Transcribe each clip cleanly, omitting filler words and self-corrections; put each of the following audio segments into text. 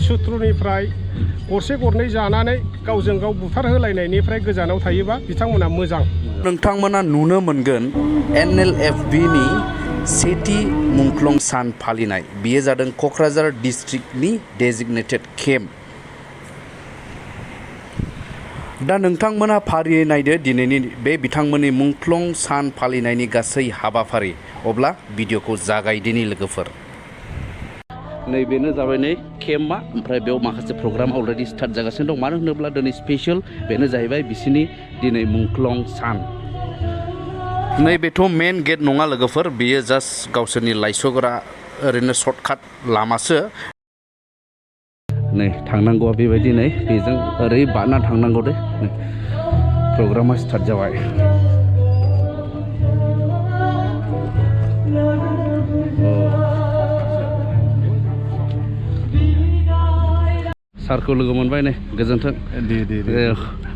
सुथ्रुनिफ्राय गरसे गरनै जानानै गावजों गाव बुथार होलायनायनिफ्राय गोजानाव थायोबा बिथांमोना मोजां। नोंथांमोना नुनो मोनगोन NLFBनि सेथि मुंख्लं सान फालिनाय बेयो जादों क'क्राझार डिस्ट्रिक्टनि डेजिगनेटेड केम्प। दा नोंथांमोना फारियै नायदो दिनैनि बे बिथांमोननि मुंख्लं सान फालिनायनि गासै हाबाफारि। अब्ला भिडिअखौ जागायदिनि लोगोफोर। नैबेनो जाबाय नै केम्पआ, ओमफ्राय बेयाव माखासे प्रग्राम अलरेडि स्टार्ट जागासिनो दं। मानो होनोब्ला दिनै स्पेशल बेनो जाहैबाय बिसिनि दिनै मुंख्लं सान। नैबेथ' मेन गेट नङा लोगोफोर, बेयो जास्ट गावसोरनि लाइसग्रा ओरैनो सर्टकाट लामासो। नै थांनांगौआ बेबायदि, नै बेजों ओरै बारना थांनांगौ दे। नै प्रग्रामा स्टार्ट जाबाय। सारखौ लोगो मोनबाय, नै गोजोन्थों। दे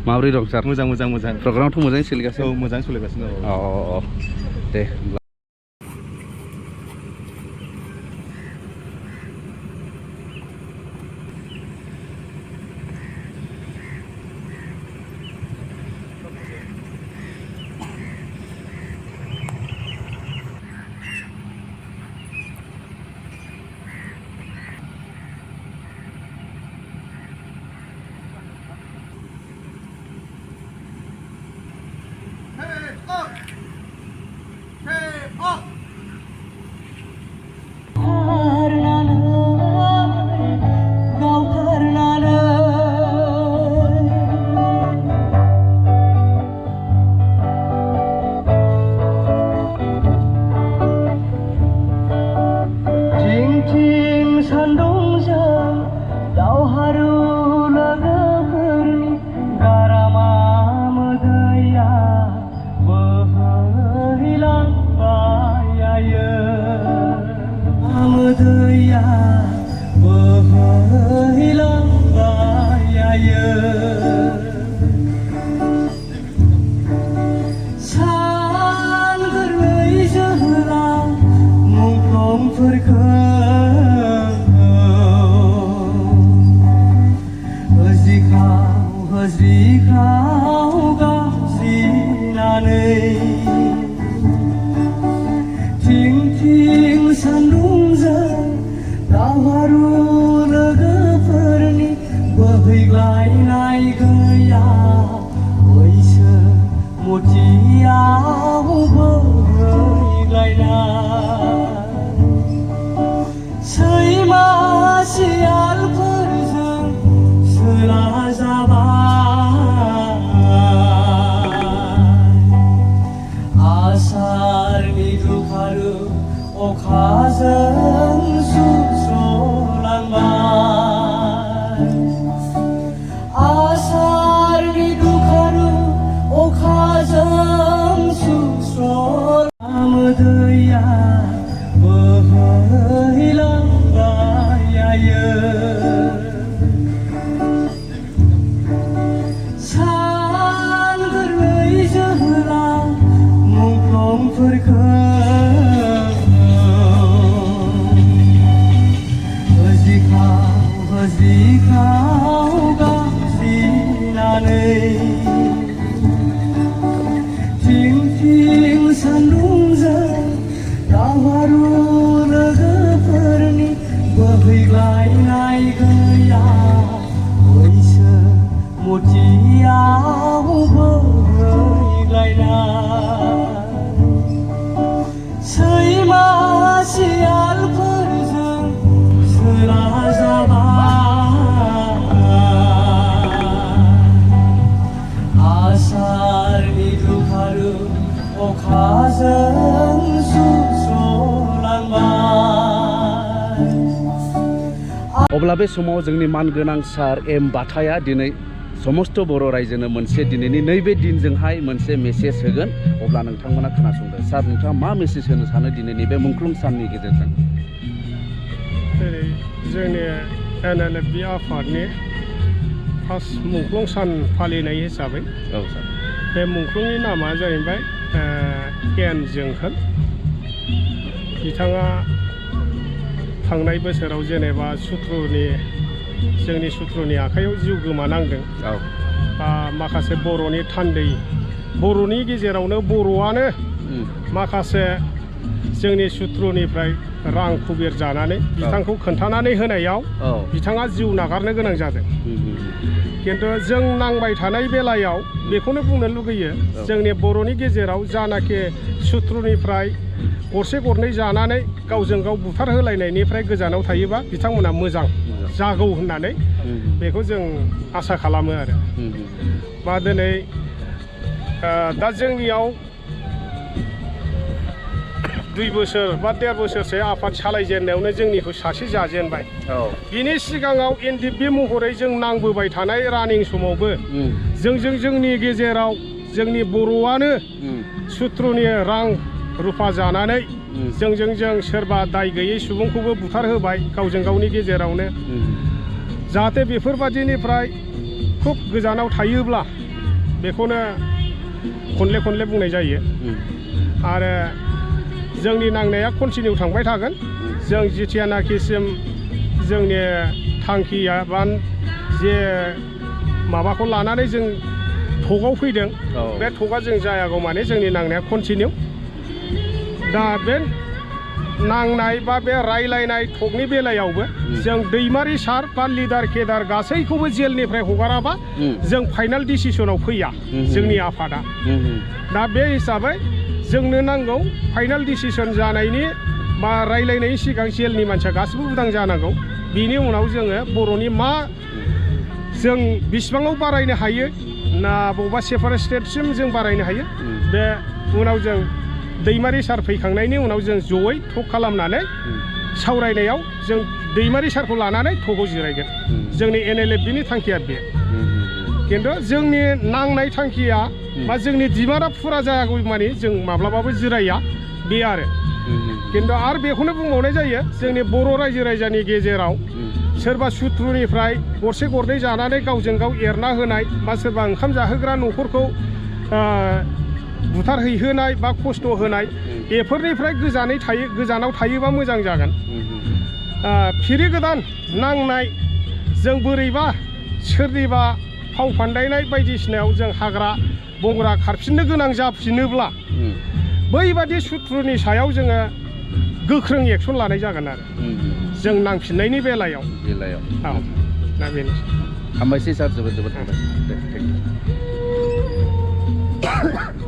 माबोरै दं सार? मोजां। प्रग्रामाथ' मोजाङै सोलिगासिनो? औ मोजां सोलिगासिनो। दे। अब्ला बे समाव जोंनि मानगोनां सार एम बाथाया दिनै समस्त बर' रायजोनो मोनसे दिनैनि नैबे दिनजोंहाय मोनसे मेसेज होगोन। अब्ला नोंथांमोना खोनासंदो। सार, नोंथाङा मा मेसेज होनो सानो दिनैनि बे मुंख्लं साननि गेजेरजों? जेरै जोंनि NLFB आफादनि फार्स्ट मुंख्लं सान फालिनाय हिसाबै सार, बे मुंख्लंनि नामा जाहैबाय एन जोंखोल। बिथाङा थांनाय बोसोराव जेनेबा सुथ्रुनि जोंनि सुथ्रुनि आखाइयाव जिउ गोमानांदों औ बा माखासे बर'नि थान्दै बर'नि गेजेरावनो बर'आनो माखासे जोंनि सुथ्रुनिफ्राय रां खुबेर जानानै बिथांखौ खोन्थानानै होनायाव बिथाङा जिउ नागारनो गोनां जादों। खिन्थु जों नांबाय थानाय बेलायाव बेखौनो बुंनो लुगैयो जोंनि बर'नि गेजेराव जानाखि सुथ्रुनिफ्राय गरसे गरनै जानानै गावजों गाव बुथार होलायनायनिफ्राय गोजानाव थायोबा बिथांमोना मोजां जागौ होननानै बेखौ जों आसा खालामो आरो बा दिनै दा जोंनियाव 2 बोसोर बा 1.5 बोसोरसो आफाद सालायजेननायावनो जोंनिखौ सासे जाजेनबाय। बिनि सिगाङाव एनडिएफबि महरै जों नांबोबाय थानाय रानिं समावबो जोंनि गेजेराव जोंनि बर'आनो सुथ्रुनि रां रुफा जानानै जों सोरबा दाय गैयै सुबुंखौबो बुथार होबाय गावजों गावनि गेजेरावनो। जाहाथे बेफोरबादिनिफ्राय खुब गोजानाव थायोब्ला बेखौनो खनले बुंनाय जायो। आरो जोंनि नांनाया कन्टिनिउ थांबाय थागोन। जों जिथियानाखिसिम जोंनि थांखिया बा जे माबाखौ लानानै जों थकआव फैदों बे थकआ जों जायागौ माने जोंनि नांनाया कन्टिनिउ। दा बे नांनाय बा बे रायलायनाय थकनि बेलायावबो जों दैमारि सार बा लिडार केडार गासैखौबो जेलनिफ्राय हगाराबा जों फाइनाल डिसिसनाव फैया जोंनि आफादा। दा बे हिसाबै जोंनो नांगौ फाइनाल डिसिसन जानायनि बा रायलायनायनि सिगां जेलनि मानसिया गासिबो उदां जानांगौ। बिनि उनाव जोङो बर'नि मा जों बिसिबाङाव बारायनो हायो ना बबेबा सेपारेट स्टेटसिम जों बारायनो हायो बे उनाव जों दैमारि सार फैखांनायनि उनाव जों जयै थक खालामनानै सावरायनायाव जों दैमारि सारखौ लानानै थकआव जिरायगोन। जोंनि NLFBनि थांखिया बे। खिन्थु जोंनि नांनाय थांखिया बा जोंनि डिमान्डआ फुरा जायागौ मानि जों माब्लाबाबो जिराया बे आरो। खिन्थु आरो बेखौनो बुंबावनाय जायो जोंनि बर' रायजो राजानि गेजेराव सोरबा सुथ्रुनिफ्राय गरसे गरनै जानानै गावजों गाव एरना होनाय बा सोरबा ओंखाम जाहोग्रा न'खरखौ बुथारहैहोनाय बा खस्थ' होनाय बेफोरनिफ्राय गोजानाव थायोबा मोजां जागोन। फिरि गोदान नांनाय जों बोरैबा सोरनिबा फाव फान्दायनाय बायदिसिनायाव जों हाग्रा बंग्रा खारफिननो गोनां जाफिनोब्ला बैबादि सुथ्रुनि सायाव जोङो गोख्रों एक्सन लानाय जागोन आरो जों नांफिननायनि बेलायाव। औ दा बेनोसै। हामबायसै सार जोबोद हामबाय दे थेंक इउ।